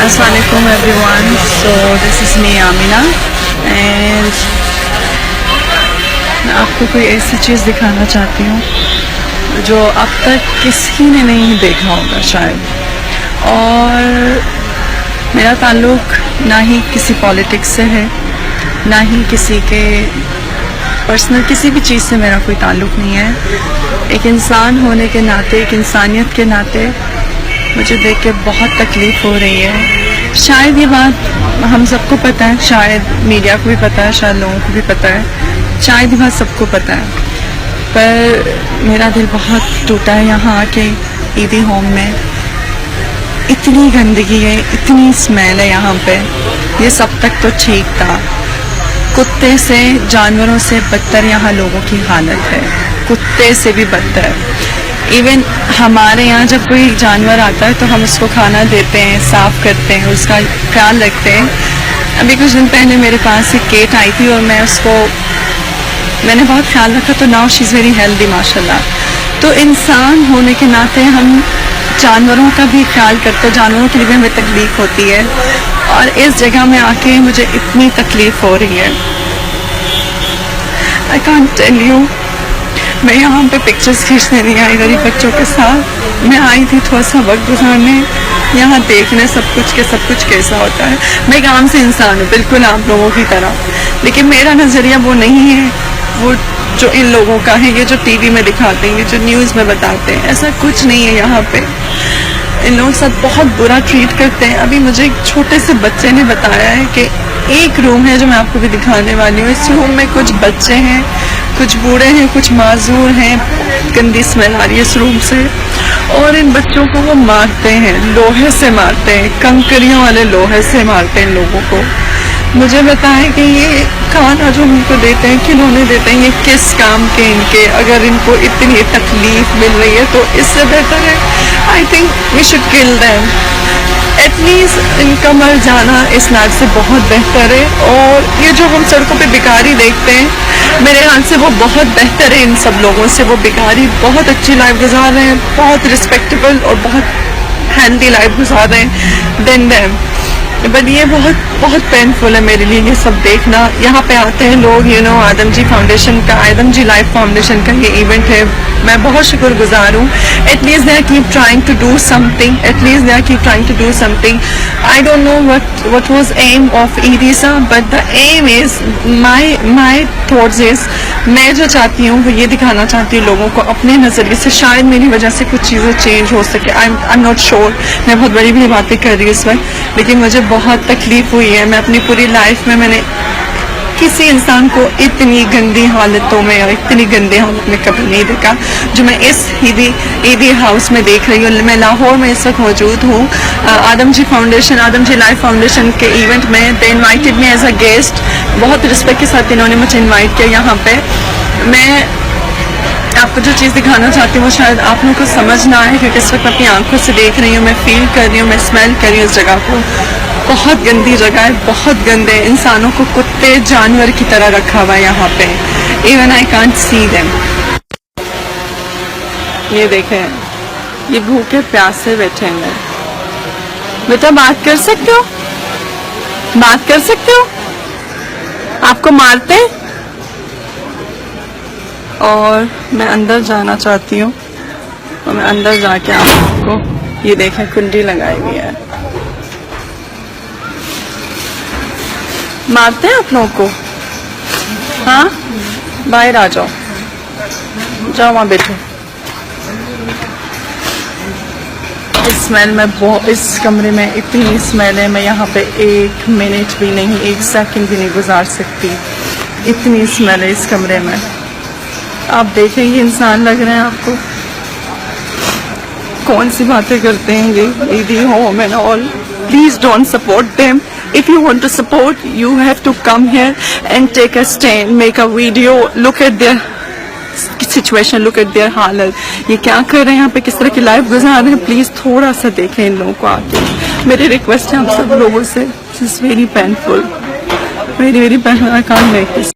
Assalamualaikum everyone. So this is me Amina and मैं आपको कोई ऐसी चीज़ दिखाना चाहती हूँ जो अब तक किसी ने नहीं देखा होगा शायद। और मेरा ताल्लुक ना ही किसी पॉलिटिक्स से है, ना ही किसी के पर्सनल किसी भी चीज़ से मेरा कोई ताल्लुक नहीं है। एक इंसान होने के नाते, एक इंसानियत के नाते मुझे देख के बहुत तकलीफ़ हो रही है। शायद ये बात हम सबको पता है, शायद मीडिया को भी पता है, शायद लोगों को भी पता है, शायद ये बात सबको पता है, पर मेरा दिल बहुत टूटा है। यहाँ आके ईदी होम में इतनी गंदगी है, इतनी स्मेल है यहाँ पे। ये सब तक तो ठीक था, कुत्ते से, जानवरों से बदतर यहाँ लोगों की हालत है, कुत्ते से भी बदतर। इवन हमारे यहाँ जब कोई जानवर आता है तो हम उसको खाना देते हैं, साफ करते हैं, उसका ख्याल रखते हैं। अभी कुछ दिन पहले मेरे पास एक केट आई थी और मैंने बहुत ख्याल रखा, तो now she is very healthy माशाल्लाह। तो इंसान होने के नाते हम जानवरों का भी ख्याल करते हैं, जानवरों के लिए भी हमें तकलीफ होती है। और इस जगह में आके मुझे इतनी तकलीफ हो रही है, आई कांट टेल यू। मैं यहाँ पे पिक्चर्स खींचने नहीं आई गरीब बच्चों के साथ, मैं आई थी थोड़ा सा वक्त गुजारने, यहाँ देखने सब कुछ कैसा होता है। मैं एक आम से इंसान हूँ, बिल्कुल आप लोगों की तरह, लेकिन मेरा नज़रिया वो नहीं है वो जो इन लोगों का है, ये जो टीवी में दिखाते हैं, ये जो न्यूज़ में बताते हैं, ऐसा कुछ नहीं है। यहाँ पे इन लोगों के साथ बहुत बुरा ट्रीट करते हैं। अभी मुझे एक छोटे से बच्चे ने बताया है कि एक रूम है जो मैं आपको भी दिखाने वाली हूँ, इस रूम में कुछ बच्चे हैं, कुछ बूढ़े हैं, कुछ माजूर हैं, गंदी स्मेल आ रही है इस रूम से। और इन बच्चों को वो मारते हैं, लोहे से मारते हैं, कंकरियों वाले लोहे से मारते हैं लोगों को। मुझे बताएं कि ये खाना जो इनको देते हैं, खिलौने देते हैं, ये किस काम के इनके? अगर इनको इतनी तकलीफ मिल रही है तो इससे बेहतर है, I think we should kill them. At least इनका मर जाना इस लाइफ से बहुत बेहतर है। और ये जो हम सड़कों पे भिखारी देखते हैं, मेरे ख्याल से वो बहुत बेहतर है इन सब लोगों से। वो भिखारी बहुत अच्छी लाइफ गुजार रहे हैं, बहुत रिस्पेक्टेबल और बहुत हेल्दी लाइफ गुजार रहे हैं देन देम। बट ये बहुत पेनफुल है मेरे लिए ये सब देखना। यहाँ पे आते हैं लोग, आदम जी फाउंडेशन का, आदम जी लाइफ फाउंडेशन का ये इवेंट है, मैं बहुत शुक्रगुजार हूँ। At least they are keep trying to do something, at least they are keep trying to do something. I don't know what was aim of EDISA, but the aim is my thoughts is, मैं जो चाहती हूँ वो ये दिखाना चाहती हूँ लोगों को अपने नज़रिए से, शायद मेरी वजह से कुछ चीज़ें चेंज हो सके। आई एम नॉट श्योर, मैं बहुत बड़ी बड़ी बातें कर रही हूँ इस वक्त, लेकिन मुझे बहुत तकलीफ हुई है। मैं अपनी पूरी लाइफ में मैंने किसी इंसान को इतनी गंदी हालतों में, इतनी गंदी हालत में कभी नहीं देखा जो मैं इस ईदी हाउस में देख रही हूँ। मैं लाहौर में इस वक्त मौजूद हूँ Adamjee foundation, Adamjee life foundation के इवेंट में। They invited me as a guest, बहुत रिस्पेक्ट के साथ इन्होंने मुझे इन्वाइट किया यहाँ पे। मैं आपको जो चीज़ दिखाना चाहती हूँ वो शायद आप लोगों को समझ ना आए, क्योंकि इस वक्त अपनी आंखों से देख रही हूँ, मैं फील कर रही हूँ, मैं स्मेल कर रही हूँ इस जगह को। बहुत गंदी जगह है, बहुत गंदे, इंसानों को कुत्ते जानवर की तरह रखा हुआ है यहाँ पे। Even I can't see them. ये देखें, ये भूखे प्यासे बैठे हैं। बेटा बात कर सकते हो, बात कर सकते हो? आपको मारते हैं? और मैं अंदर जाना चाहती हूँ, और मैं अंदर जाके आपको ये देखें, कुंडी लगाई हुई है। मारते हैं आप लोगों को? हाँ, बाहर आ जाओ, जाओ वहाँ बैठो। इस स्मेल में इस कमरे में इतनी स्मेल है, मैं यहाँ पे एक मिनट भी नहीं, एक सेकंड भी नहीं गुजार सकती, इतनी स्मेल है इस कमरे में। आप देखें, ये इंसान लग रहे हैं आपको? कौन सी बातें करते हैं ये ईदी home and all. Please don't support them. If you want to support, you have to come here and take a stand, make a video, look at their situation, look at their हालत, ये क्या कर रहे हैं यहाँ पे, किस तरह की लाइफ गुजार रहे हैं। प्लीज थोड़ा सा देखें इन लोगों को आके, मेरी रिक्वेस्ट है आप सब लोगों से। This is very painful, very painful. I can't make this.